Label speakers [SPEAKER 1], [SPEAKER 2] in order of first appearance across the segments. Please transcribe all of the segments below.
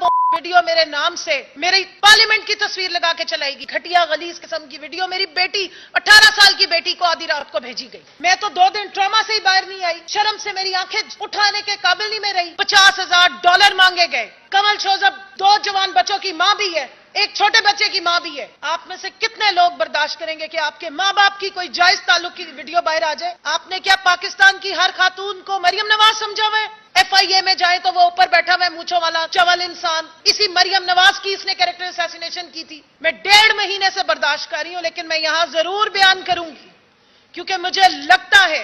[SPEAKER 1] Video मेरे नाम से मेरी पार्लियामेंट की तस्वीर लगा के चलाएगी। घटिया गलीज किस्म की वीडियो मेरी बेटी 18 साल की बेटी को आधी रात को भेजी गई। मैं तो 2 दिन ट्रॉमा से ही बाहर नहीं आई। शर्म से मेरी आंखें उठाने के काबिल नहीं मैं रही। $50,000 मांगे गए। कमल शोजब 2 जवान बच्चों की मां भी है, एक छोटे बच्चे की मां भी है। आप में से कितने लोग बर्दाश्त करेंगे कि आपके मां बाप की कोई जायज ताल्लुक की वीडियो बाहर आ जाए? आपने क्या पाकिस्तान की हर खातून को मरियम नवाज समझा हुआ है? FIA में जाए तो वो ऊपर बैठा हुआ है मूंछों वाला चवल इंसान। इसी मरियम नवाज की इसने कैरेक्टर असैसिनेशन की थी। मैं 1.5 महीने से बर्दाश्त कर रही हूं, लेकिन मैं यहां जरूर बयान करूंगी क्योंकि मुझे लगता है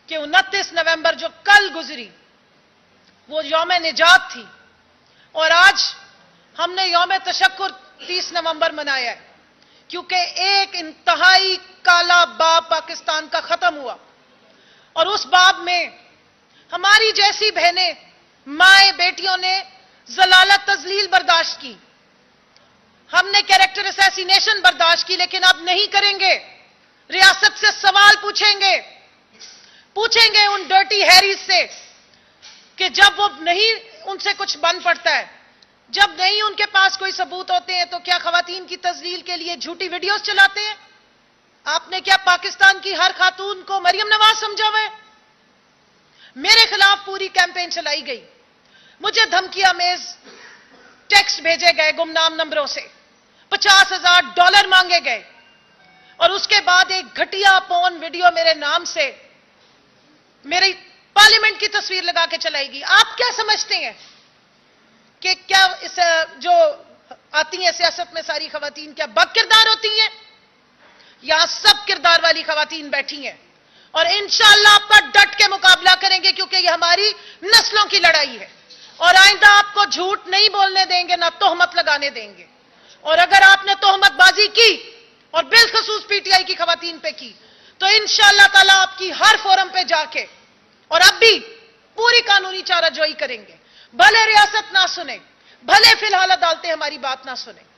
[SPEAKER 1] कि 29 नवंबर जो कल गुजरी वो यौम निजात थी और आज हमने यौम तशक्कुर 30 नवंबर मनाया है क्योंकि एक इंतहाई काला बाब पाकिस्तान का खत्म हुआ और उस बाब में हमारी जैसी बहनें, माएं, बेटियों ने जलालत तजलील बर्दाश्त की। हमने कैरेक्टर असैसिनेशन बर्दाश्त की, लेकिन अब नहीं करेंगे। रियासत से सवाल पूछेंगे उन डर्टी हैरीज से कि जब वो नहीं उनसे कुछ बन पड़ता है, जब नहीं उनके पास कोई सबूत होते हैं, तो क्या खवातीन की तजलील के लिए झूठी वीडियोस चलाते हैं? आपने क्या पाकिस्तान की हर खातून को मरियम नवाज समझा हुआ है? मेरे खिलाफ पूरी कैंपेन चलाई गई। मुझे धमकियां मेज टेक्स्ट भेजे गए गुमनाम नंबरों से, $50,000 मांगे गए और उसके बाद एक घटिया पोर्न वीडियो मेरे नाम से मेरी पार्लियामेंट की तस्वीर लगा के चलाएगी। आप क्या समझते हैं कि क्या इस जो आती हैं सियासत में सारी खवातीन क्या बदकिरदार होती हैं? यहां सब किरदार वाली खवातीन बैठी हैं और इंशाअल्लाह आपका डट के मुकाबला करेंगे क्योंकि ये हमारी नस्लों की लड़ाई है और आइंदा आपको झूठ नहीं बोलने देंगे, ना तोहमत लगाने देंगे। और अगर आपने तोहमतबाजी की और बिलखसूस PTI की खवातीन पे की तो इंशाअल्लाह ताला आपकी हर फोरम पे जाके और अब भी पूरी कानूनी चाराजोई करेंगे। भले रियासत ना सुने, भले फिलहाल अदालतें हमारी बात ना सुने।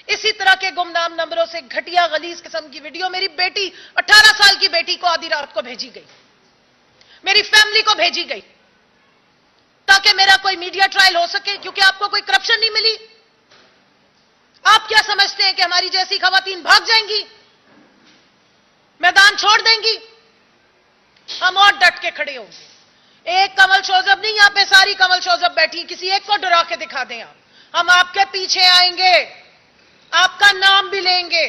[SPEAKER 1] इसी तरह के गुमनाम नंबरों से घटिया गलीज किस्म की वीडियो मेरी बेटी 18 साल की बेटी को आधी रात को भेजी गई, मेरी फैमिली को भेजी गई ताकि मेरा कोई मीडिया ट्रायल हो सके क्योंकि आपको कोई करप्शन नहीं मिली। आप क्या समझते हैं कि हमारी जैसी खवातीन भाग जाएंगी, मैदान छोड़ देंगी? हम और डट के खड़े होंगे। एक कमल शोजब नहीं, यहां पे सारी कमल शोजब बैठी, किसी एक को डरा के दिखा दें आप। हम आपके पीछे आएंगे, आपका नाम भी लेंगे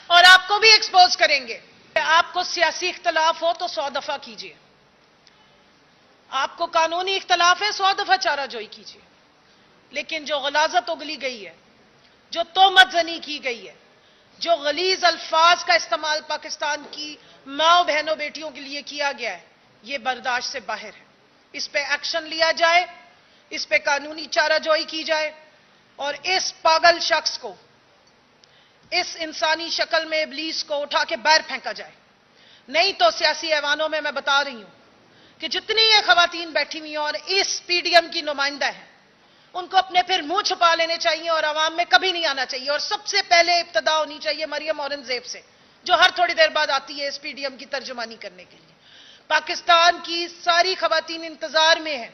[SPEAKER 1] और आपको भी एक्सपोज करेंगे। आपको सियासी इख्तलाफ हो तो 100 दफा कीजिए, आपको कानूनी इख्तलाफ है 100 दफा चाराजोई कीजिए, लेकिन जो गलाजत उगली गई है, जो तोहमत जनी की गई है, जो गलीज अल्फाज का इस्तेमाल पाकिस्तान की माओ बहनों बेटियों के लिए किया गया है, यह बर्दाश्त से बाहर है। इस पे एक्शन लिया जाए, इस पे कानूनी चाराजोई की जाए और इस पागल शख्स को, इस इंसानी शक्ल में इब्लीस को उठा के बाहर फेंका जाए। नहीं तो सियासी ऐवानों में मैं बता रही हूं कि जितनी ये खवातीन बैठी हुई हैं और इस PDM की नुमाइंदा है, उनको अपने फिर मुंह छुपा लेने चाहिए और आवाम में कभी नहीं आना चाहिए। और सबसे पहले इब्तदा होनी चाहिए मरियम औरंगजेब से, जो हर थोड़ी देर बाद आती है इस PDM की तर्जुमानी करने के लिए। पाकिस्तान की सारी खवातीन इंतजार में है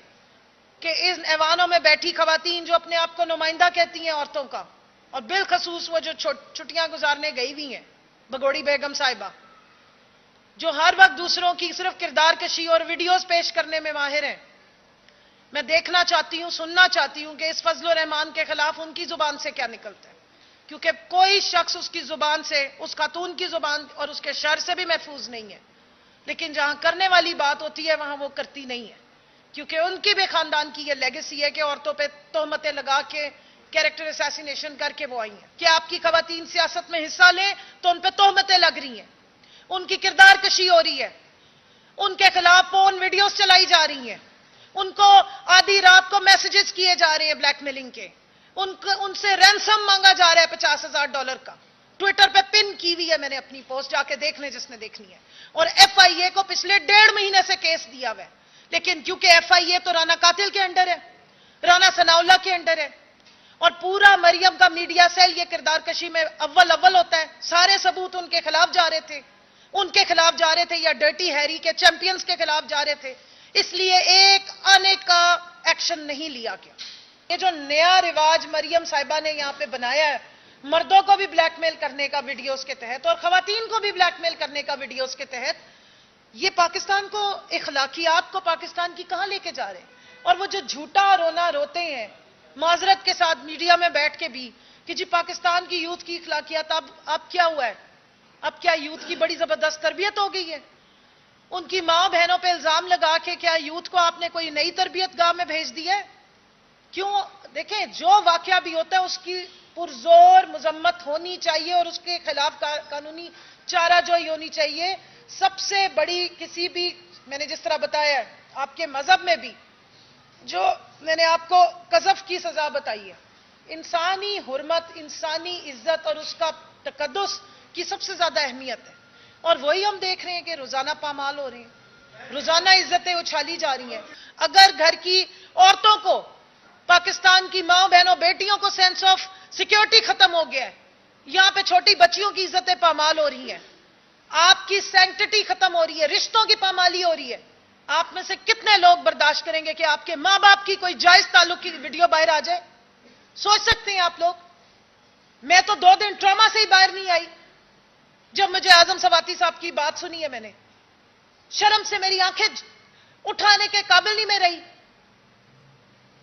[SPEAKER 1] कि इन ऐवानों में बैठी खवातीन जो अपने आप को नुमाइंदा कहती हैं औरतों का, और बिलखसूस वो जो छुट्टियां गुजारने गई हुई हैं, भगोड़ी बेगम साहिबा, जो हर वक्त दूसरों की सिर्फ किरदार कशी और वीडियोस पेश करने में माहिर हैं, मैं देखना चाहती हूं, सुनना चाहती हूं कि इस फजल रहमान के खिलाफ उनकी जुबान से क्या निकलता है, क्योंकि कोई शख्स उसकी जुबान से, उस खातून की जुबान और उसके शर से भी महफूज नहीं है। लेकिन जहां करने वाली बात होती है वहां वो करती नहीं है, क्योंकि उनकी भी खानदान की यह लेगेसी है कि औरतों पर तोहमतें लगा के कैरेक्टर असैसिनेशन करके वो आई हैं। कि आपकी खवातीन सियासत में हिस्सा लें तो उन पर तोहमतें लग रही हैं, उनकी किरदार कशी हो रही है, उनके खिलाफ पोर्न वीडियोस चलाई जा रही हैं, उनको आधी रात को मैसेजेस किए जा रहे हैं ब्लैकमेलिंग के, उनसे रैंसम मांगा जा रहा है $50,000 का। ट्विटर पे पिन की हुई है मैंने अपनी पोस्ट, जाके देख लें जिसने देखनी है। और FIA को पिछले 1.5 महीने से केस दिया हुआ है, लेकिन क्योंकि FIA तो राना कातिल के अंडर है, राना सनाउल्लाह के अंडर है और पूरा मरियम का मीडिया सेल ये किरदार कशी में अव्वल होता है। सारे सबूत उनके खिलाफ जा रहे थे, या डर्टी हैरी के चैंपियंस के खिलाफ जा रहे थे, इसलिए एक आने का एक्शन नहीं लिया गया। ये जो नया रिवाज मरियम साहिबा ने यहाँ पे बनाया है, मर्दों को भी ब्लैकमेल करने का वीडियोस के तहत और खवातीन को भी ब्लैकमेल करने का वीडियोस के तहत, ये पाकिस्तान को, इखलाकियात को पाकिस्तान की कहां लेके जा रहे हैं। और वो जो झूठा रोना रोते हैं माजरत के साथ मीडिया में बैठ के भी कि जी पाकिस्तान की यूथ की इखलाकियात, अब क्या हुआ है, अब क्या यूथ की बड़ी जबरदस्त तरबियत हो गई है। उनकी मां बहनों पे इल्जाम लगा के क्या यूथ को आपने कोई नई तरबियत गाह में भेज दी है? क्यों? देखें, जो वाकया भी होता है उसकी पुरजोर मजम्मत होनी चाहिए और उसके खिलाफ कानूनी चाराजोई होनी चाहिए। सबसे बड़ी किसी भी, मैंने जिस तरह बताया है आपके मजहब में भी जो मैंने आपको कज़फ की सजा बताई है, इंसानी हुर्मत, इंसानी इज्जत और उसका तकद्दुस की सबसे ज्यादा अहमियत है। और वही हम देख रहे हैं कि रोजाना पामाल हो रहे हैं, रोजाना इज्जतें उछाली जा रही हैं। अगर घर की औरतों को, पाकिस्तान की मां बहनों बेटियों को सेंस ऑफ सिक्योरिटी खत्म हो गया है, यहां पे छोटी बच्चियों की इज्जतें पामाल हो रही हैं, आपकी सैंक्टिटी खत्म हो रही है, रिश्तों की पामाली हो रही है, आप में से कितने लोग बर्दाश्त करेंगे कि आपके मां बाप की कोई जायज ताल्लुक की वीडियो बाहर आ जाए? सोच सकते हैं आप लोग। मैं तो 2 दिन ट्रॉमा से ही बाहर नहीं आई जब मुझे आजम सवाती साहब की बात सुनी है। मैंने शर्म से मेरी आंखें उठाने के काबिल नहीं मैं रही।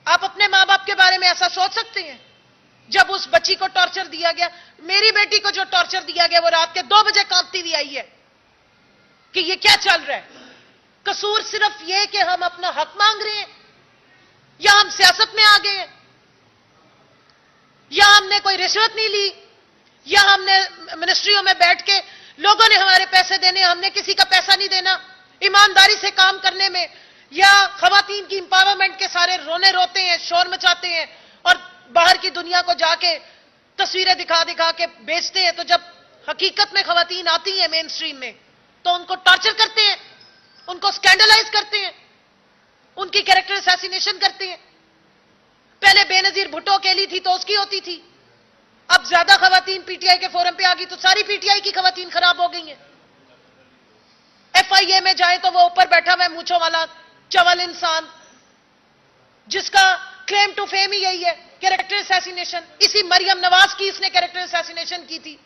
[SPEAKER 1] आप अपने मां बाप के बारे में ऐसा सोच सकते हैं? जब उस बच्ची को टॉर्चर दिया गया, मेरी बेटी को जो टॉर्चर दिया गया, वो रात के 2 बजे कांपती हुई आई है कि ये क्या चल रहा है। कसूर सिर्फ ये कि हम अपना हक मांग रहे हैं, या हम सियासत में आ गए हैं, या हमने कोई रिश्वत नहीं ली, या हमने मिनिस्ट्रियों में बैठ के लोगों ने हमारे पैसे देने, हमने किसी का पैसा नहीं देना, ईमानदारी से काम करने में, या खवातीन की इंपावरमेंट के सारे रोने रोते हैं, शोर मचाते हैं और बाहर की दुनिया को जाके तस्वीरें दिखा दिखा के बेचते हैं। तो जब हकीकत में खवातीन आती हैं मेन स्ट्रीम में तो उनको टॉर्चर करते हैं, उनको स्कैंडलाइज करते हैं, उनकी कैरेक्टर असैसिनेशन करते हैं। पहले बेनजीर भुट्टो अकेली थी तो उसकी होती थी, अब ज्यादा खवातीन पीटीआई के फोरम पे आ गई तो सारी पीटीआई की खवातीन खराब हो गई हैं। एफआईए में जाए तो वो ऊपर बैठा हुआ मूंछों वाला चवल इंसान, जिसका क्लेम टू फेम ही यही है, कैरेक्टर असैसिनेशन। इसी मरियम नवाज की इसने कैरेक्टर असैसिनेशन की थी,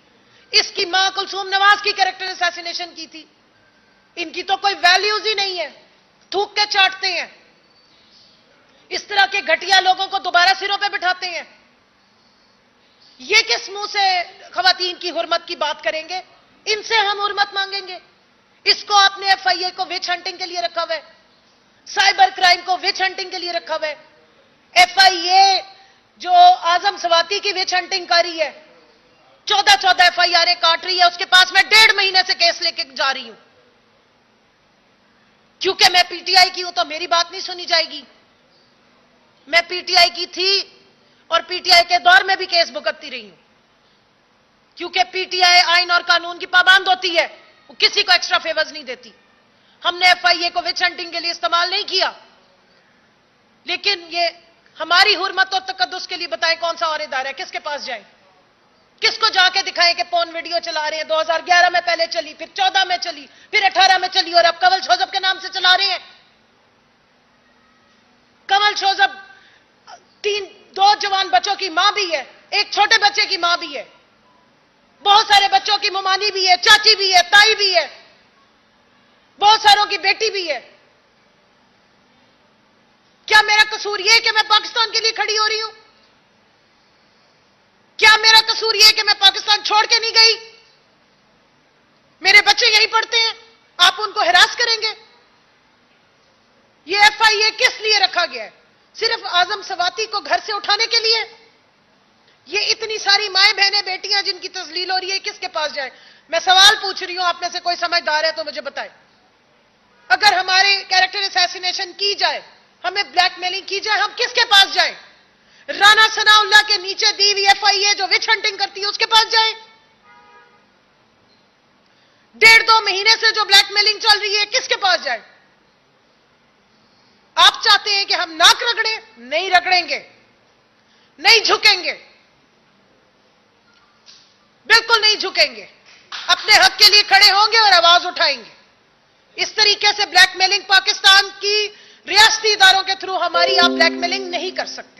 [SPEAKER 1] इसकी मां कुलसूम नवाज की कैरेक्टर असैसिनेशन की थी। इनकी तो कोई वैल्यूज ही नहीं है, थूक के चाटते हैं। इस तरह के घटिया लोगों को दोबारा सिरों पे बिठाते हैं। ये किस मुंह से खवातीन की हुर्मत की बात करेंगे? इनसे हम हुर्मत मांगेंगे? इसको आपने एफआईए को विच हंटिंग के लिए रखा हुआ है, साइबर क्राइम को विच हंटिंग के लिए रखा हुआ है। एफआईए जो आजम सवाती की विच हंटिंग कर रही है, 14 एफआईआर काट रही है, उसके पास मैं 1.5 महीने से केस लेके जा रही हूं। क्योंकि मैं पीटीआई की हूं तो मेरी बात नहीं सुनी जाएगी। मैं पीटीआई की थी और पीटीआई के दौर में भी केस भुगतती रही हूं, क्योंकि पीटीआई आइन और कानून की पाबंद होती है, वो किसी को एक्स्ट्रा फेवर्स नहीं देती। हमने एफआईए को विच हंटिंग के लिए इस्तेमाल नहीं किया, लेकिन ये हमारी हुर्मत और तकद्दुस के लिए बताएं कौन सा और इदारा है, किसके पास जाएं, किसको जाके दिखाएं कि पोर्न वीडियो चला रहे हैं। 2011 में पहले चली, फिर 14 में चली, फिर 18 में चली और अब कमल शोजब के नाम से चला रहे हैं। कमल शोजब 2 जवान बच्चों की मां भी है, एक छोटे बच्चे की मां भी है, बहुत सारे बच्चों की ममानी भी है, चाची भी है, ताई भी है, बहुत सारों की बेटी भी है। क्या मेरा कसूर यह है कि मैं पाकिस्तान के लिए खड़ी हो रही हूं? क्या मेरा कसूर यह है कि मैं पाकिस्तान छोड़ के नहीं गई? मेरे बच्चे यहीं पढ़ते हैं, आप उनको हिरास करेंगे? यह एफआईए किस लिए रखा गया है? सिर्फ आजम सवाती को घर से उठाने के लिए? ये इतनी सारी माएं बहनें बेटियां जिनकी तजलील हो रही है, किसके पास जाए? मैं सवाल पूछ रही हूं, आप में से कोई समझदार है तो मुझे बताए। अगर हमारे कैरेक्टर असैसिनेशन की जाए, हमें ब्लैकमेलिंग की जाए, हम किसके पास जाए? राना सनाउल्लाह के नीचे दी हुई एफआईए जो विच हंटिंग करती है उसके पास जाए? 1.5-2 महीने से जो ब्लैकमेलिंग चल रही है, किसके पास जाए? आप चाहते हैं कि हम नाक रगड़े? नहीं रगड़ेंगे, नहीं झुकेंगे, बिल्कुल नहीं झुकेंगे। अपने हक के लिए खड़े होंगे और आवाज उठाएंगे। इस तरीके से ब्लैकमेलिंग पाकिस्तान की रियासती इदारों के थ्रू हमारी आप ब्लैकमेलिंग नहीं कर सकते।